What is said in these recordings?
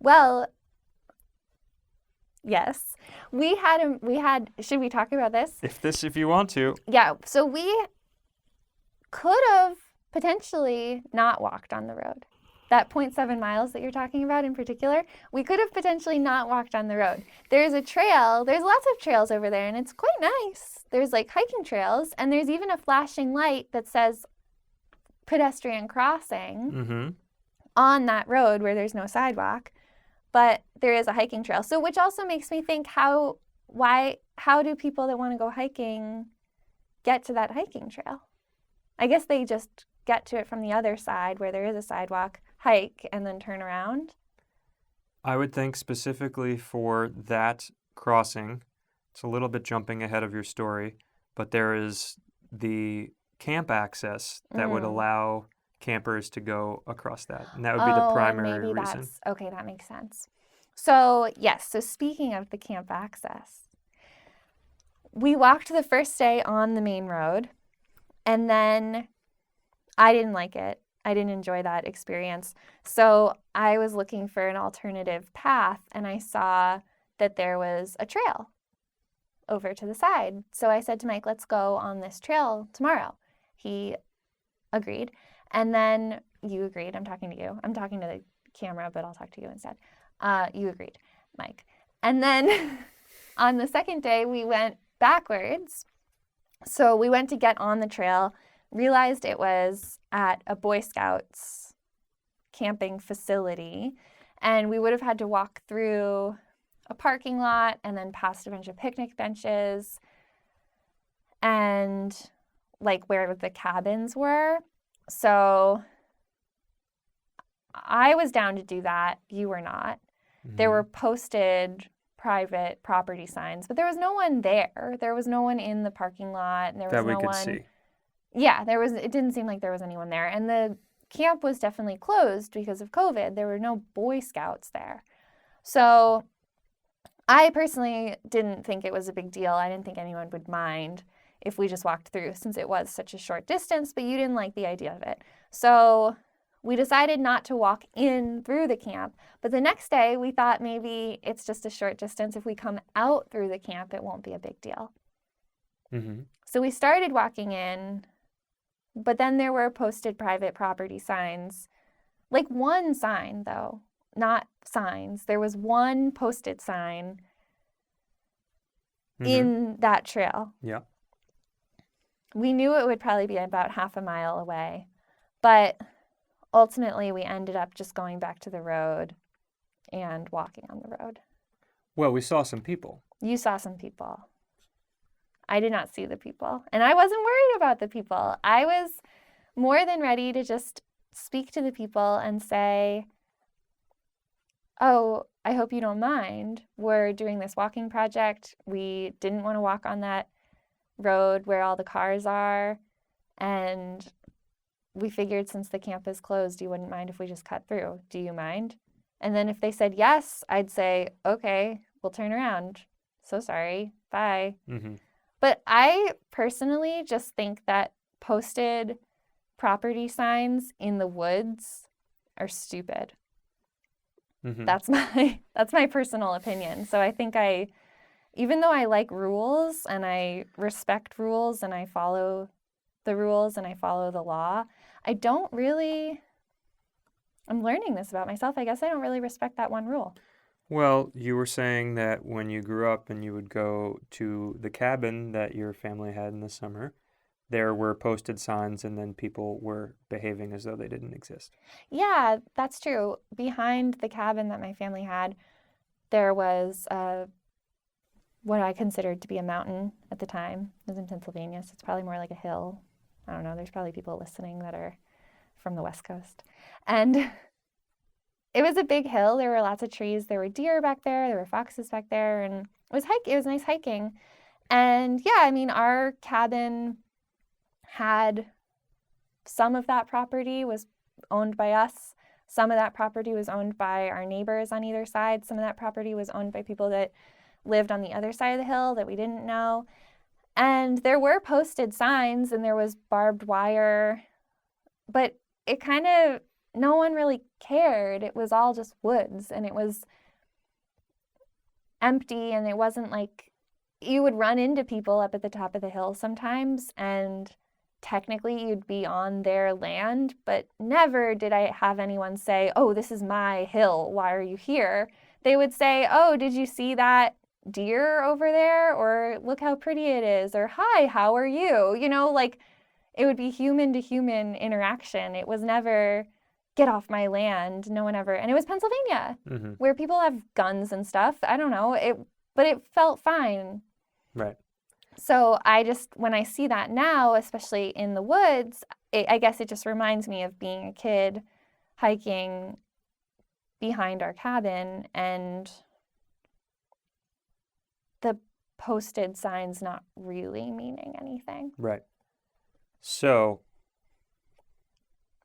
Well, yes. We had, should we talk about this? If you want to. Yeah, so we could have potentially not walked on the road. That 0.7 miles that you're talking about in particular, we could have potentially not walked on the road. There's a trail, there's lots of trails over there, and it's quite nice. There's like hiking trails, and there's even a flashing light that says pedestrian crossing Mm-hmm. on that road where there's no sidewalk, but there is a hiking trail. So which also makes me think how do people that want to go hiking get to that hiking trail? I guess they just get to it from the other side where there is a sidewalk, hike, and then turn around. I would think specifically for that crossing, it's a little bit jumping ahead of your story, but there is the camp access that would allow campers to go across that. And that would be the primary reason. Okay, that makes sense. So, yes, so speaking of the camp access, we walked the first day on the main road, and then I didn't like it. I didn't enjoy that experience. So I was looking for an alternative path, and I saw that there was a trail over to the side. So I said to Mike, let's go on this trail tomorrow. He agreed. And then you agreed. I'm talking to you. I'm talking to the camera, but I'll talk to you instead. You agreed, Mike. And then on the second day, we went backwards. So we went to get on the trail, realized it was at a Boy Scouts camping facility, and we would have had to walk through a parking lot and then past a bunch of picnic benches and like where the cabins were. So I was down to do that. You were not. Mm-hmm. There were posted private property signs, but there was no one there. There was no one in the parking lot. And there was that we no could one. see. Yeah, it didn't seem like there was anyone there. And the camp was definitely closed because of COVID. There were no Boy Scouts there. So I personally didn't think it was a big deal. I didn't think anyone would mind if we just walked through since it was such a short distance, but you didn't like the idea of it. So we decided not to walk in through the camp. But the next day we thought maybe it's just a short distance. If we come out through the camp, it won't be a big deal. Mm-hmm. So we started walking in, but then there were posted private property signs. Like one sign, though, not signs. There was one posted sign in that trail. Yeah. We knew it would probably be about half a mile away, but ultimately we ended up just going back to the road and walking on the road. Well, we saw some people. You saw some people. I did not see the people, and I wasn't worried about the people. I was more than ready to just speak to the people and say, oh, I hope you don't mind. We're doing this walking project. We didn't want to walk on that road where all the cars are, and we figured since the camp is closed, you wouldn't mind if we just cut through. Do you mind? And then if they said yes, I'd say, okay, we'll turn around. So sorry. Bye. Mm-hmm. But I personally just think that posted property signs in the woods are stupid. Mm-hmm. That's my personal opinion. So I think even though I like rules and I respect rules and I follow the rules and I follow the law, I'm learning this about myself. I guess I don't really respect that one rule. Well, you were saying that when you grew up and you would go to the cabin that your family had in the summer, there were posted signs and then people were behaving as though they didn't exist. Yeah, that's true. Behind the cabin that my family had, there was what I considered to be a mountain at the time. It was in Pennsylvania, so it's probably more like a hill. I don't know. There's probably people listening that are from the West Coast. And it was a big hill. There were lots of trees. There were deer back there. There were foxes back there. And it was nice hiking. And yeah, I mean, our cabin had some of that property was owned by us. Some of that property was owned by our neighbors on either side. Some of that property was owned by people that lived on the other side of the hill that we didn't know. And there were posted signs and there was barbed wire, but it kind of no one really cared. It was all just woods, and it was empty, and it wasn't like you would run into people up at the top of the hill sometimes, and technically you'd be on their land, but never did I have anyone say, "Oh, this is my hill. Why are you here?" They would say, "Oh, did you see that deer over there?" Or "Look how pretty it is." Or "Hi, how are you?" Like it would be human to human interaction. It was never get off my land. No one ever. And it was Pennsylvania Mm-hmm. where people have guns and stuff. I don't know. But it felt fine. Right. So when I see that now, especially in the woods, I guess it just reminds me of being a kid hiking behind our cabin and the posted signs not really meaning anything. Right. So,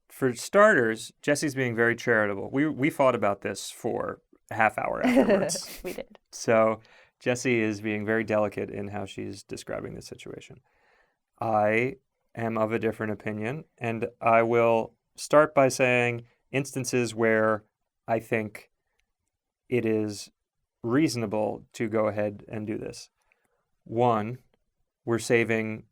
for starters, Jesse's being very charitable. We fought about this for a half hour afterwards. We did. So, Jessie is being very delicate in how she's describing the situation. I am of a different opinion, and I will start by saying instances where I think it is reasonable to go ahead and do this. One, we're saving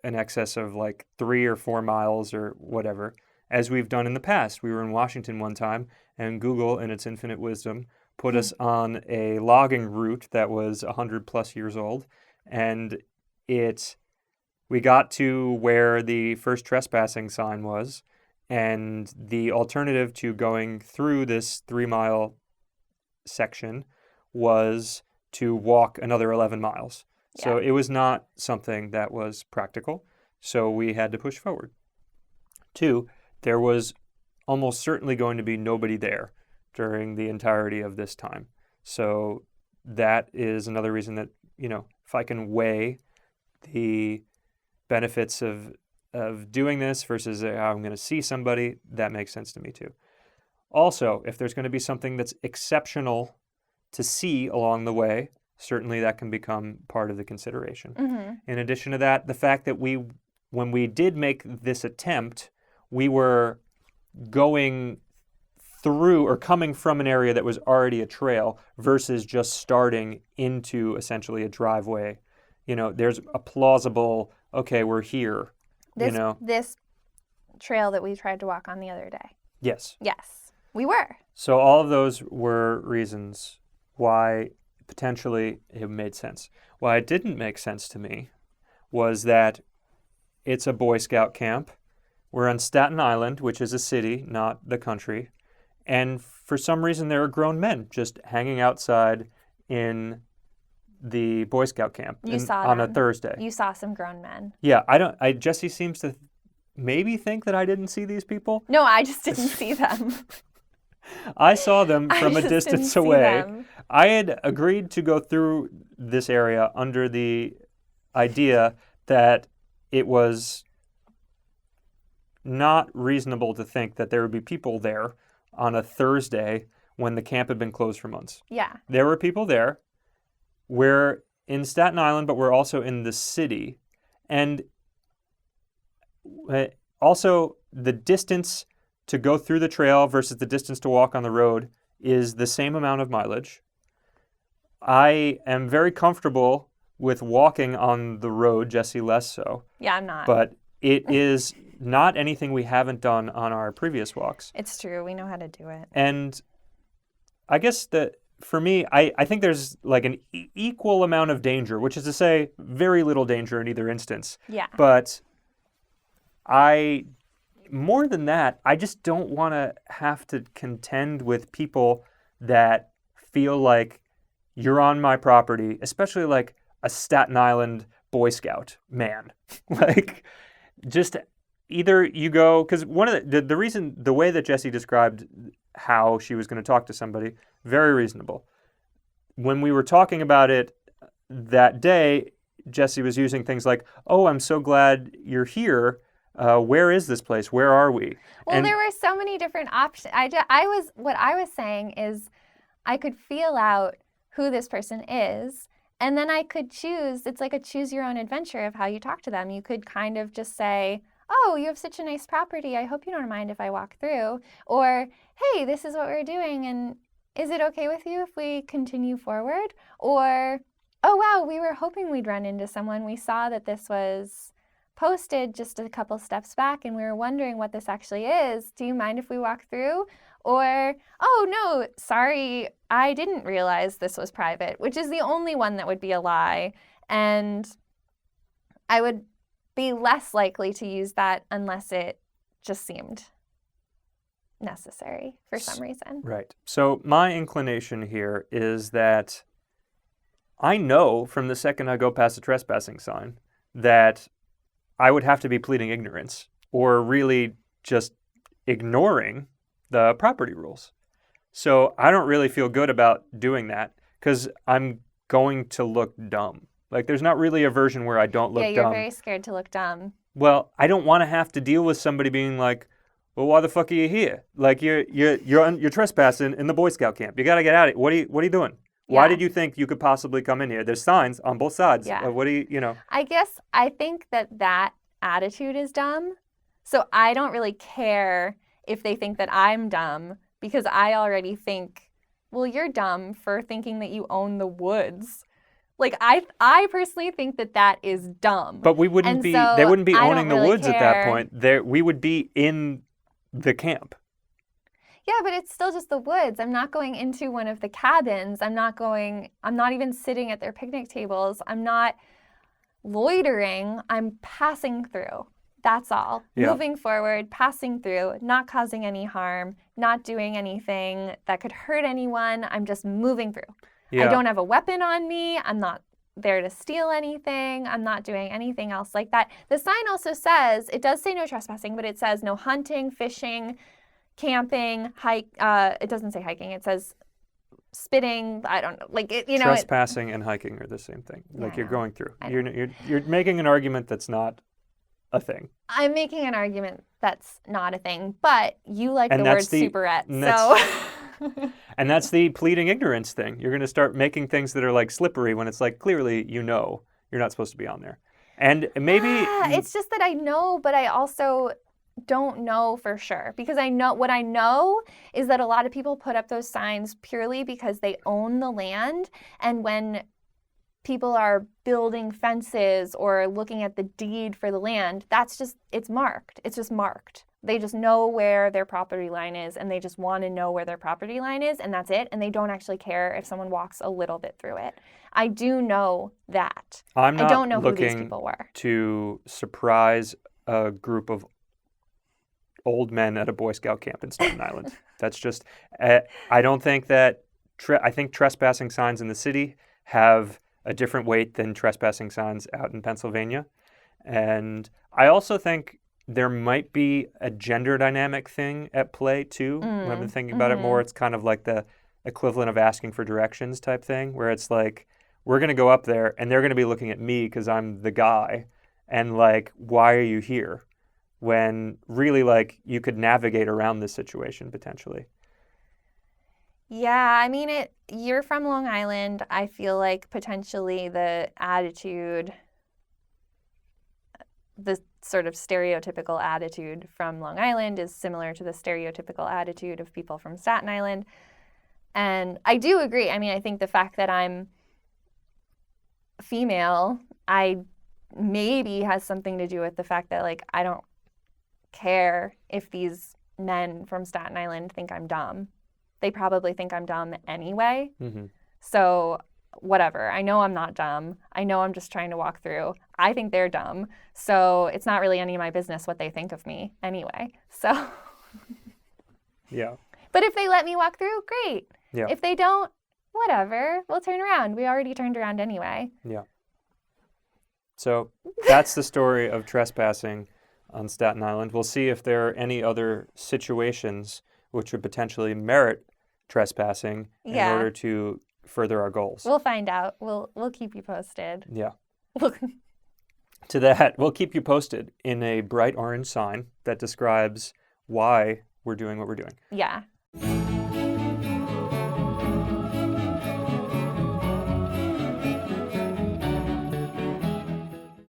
an excess of like 3 or 4 miles or whatever, as we've done in the past. We were in Washington one time, and Google, in its infinite wisdom, put us on a logging route that was 100 plus years old, and we got to where the first trespassing sign was, and the alternative to going through this 3-mile section was to walk another 11 miles. So it was not something that was practical, so we had to push forward. 2, there was almost certainly going to be nobody there during the entirety of this time. So that is another reason that, if I can weigh the benefits of doing this versus how I'm going to see somebody, that makes sense to me too. Also, if there's going to be something that's exceptional to see along the way, certainly that can become part of the consideration. Mm-hmm. In addition to that, the fact that when we did make this attempt, we were going through or coming from an area that was already a trail versus just starting into essentially a driveway. There's a plausible, okay, we're here, This trail that we tried to walk on the other day. Yes. Yes, we were. So all of those were reasons why potentially it made sense. Why it didn't make sense to me was that it's a Boy Scout camp. We're on Staten Island, which is a city, not the country. And for some reason, there are grown men just hanging outside in the Boy Scout camp on a Thursday. You saw some grown men. Yeah, Jesse seems to maybe think that I didn't see these people. No, I just didn't see them. I saw them from a distance away. I had agreed to go through this area under the idea that it was not reasonable to think that there would be people there on a Thursday when the camp had been closed for months. Yeah. There were people there. We're in Staten Island, but we're also in the city. And also the distance to go through the trail versus the distance to walk on the road is the same amount of mileage. I am very comfortable with walking on the road, Jesse less so. Yeah, I'm not. But it is not anything we haven't done on our previous walks. It's true. We know how to do it. And I guess that for me, I think there's like an equal amount of danger, which is to say very little danger in either instance. Yeah. But more than that, I just don't want to have to contend with people that feel like you're on my property, especially like a Staten Island Boy Scout man. Like, just either you go, because one of the way that Jessie described how she was going to talk to somebody, very reasonable. When we were talking about it that day, Jessie was using things like, "Oh, I'm so glad you're here. Where is this place? Where are we?" Well, there were so many different options. What I was saying is I could feel out who this person is, and then I could choose. It's like a choose your own adventure of how you talk to them. You could kind of just say, oh, you have such a nice property. I hope you don't mind if I walk through. Or, hey, this is what we're doing, and is it okay with you if we continue forward? Or, oh, wow, we were hoping we'd run into someone. We saw that this was posted just a couple steps back, and we were wondering what this actually is. Do you mind if we walk through? Or, oh, no, sorry, I didn't realize this was private, which is the only one that would be a lie. And I would be less likely to use that unless it just seemed necessary for some reason. Right. So my inclination here is that I know from the second I go past a trespassing sign that I would have to be pleading ignorance or really just ignoring the property rules. So I don't really feel good about doing that because I'm going to look dumb. Like, there's not really a version where I don't look dumb. Yeah, you're very scared to look dumb. Well, I don't want to have to deal with somebody being like, well, why the fuck are you here? Like, you're trespassing in the Boy Scout camp. You got to get out of it. What are you doing? Why did you think you could possibly come in here? There's signs on both sides. Yeah. What do you know? I think that attitude is dumb. So I don't really care if they think that I'm dumb because I already think, well, you're dumb for thinking that you own the woods. Like, I personally think that is dumb. But we wouldn't And be, so they wouldn't be I owning don't the really woods at that care. point. We would be in the camp. Yeah, but it's still just the woods. I'm not going into one of the cabins. I'm not even sitting at their picnic tables. I'm not loitering. I'm passing through. That's all. Yeah. Moving forward, passing through, not causing any harm, not doing anything that could hurt anyone. I'm just moving through. Yeah. I don't have a weapon on me. I'm not there to steal anything. I'm not doing anything else like that. The sign also says, it does say no trespassing, but it says no hunting, fishing, camping, hike. It doesn't say hiking. It says spitting. I don't know. Like, it, Trespassing and hiking are the same thing. Like, you're going through. You're making an argument that's not a thing. I'm making an argument that's not a thing, but you like And the word that's the- superette, and so. And that's the pleading ignorance thing. You're going to start making things that are like slippery when it's like, clearly, you're not supposed to be on there. And maybe It's just that I know, but I also don't know for sure. Because what I know is that a lot of people put up those signs purely because they own the land. And when people are building fences or looking at the deed for the land, it's marked. It's just marked. They just know where their property line is, and they just want to know where their property line is, and that's it. And they don't actually care if someone walks a little bit through it. I do know that. I don't know who these people were. To surprise a group of old men at a Boy Scout camp in Staten Island. That's just, I don't think that, I think trespassing signs in the city have a different weight than trespassing signs out in Pennsylvania. And I also think there might be a gender dynamic thing at play too. When I've been thinking about it more, it's kind of like the equivalent of asking for directions type thing, where it's like, we're going to go up there and they're going to be looking at me because I'm the guy. And like, why are you here? When really, like, you could navigate around this situation potentially. Yeah, I mean, you're from Long Island. I feel like potentially the attitude, the sort of stereotypical attitude from Long Island is similar to the stereotypical attitude of people from Staten Island. And I do agree. I mean, I think the fact that I'm female, maybe has something to do with the fact that, like, I don't care if these men from Staten Island think I'm dumb. They probably think I'm dumb anyway. Mm-hmm. So whatever. I know I'm not dumb. I know I'm just trying to walk through. I think they're dumb. So it's not really any of my business what they think of me anyway. So. Yeah. But if they let me walk through, great. Yeah. If they don't, whatever. We'll turn around. We already turned around anyway. Yeah. So that's the story of trespassing on Staten Island. We'll see if there are any other situations which would potentially merit trespassing in order to further our goals. We'll find out. We'll keep you posted. Yeah. To that, we'll keep you posted in a bright orange sign that describes why we're doing what we're doing. Yeah.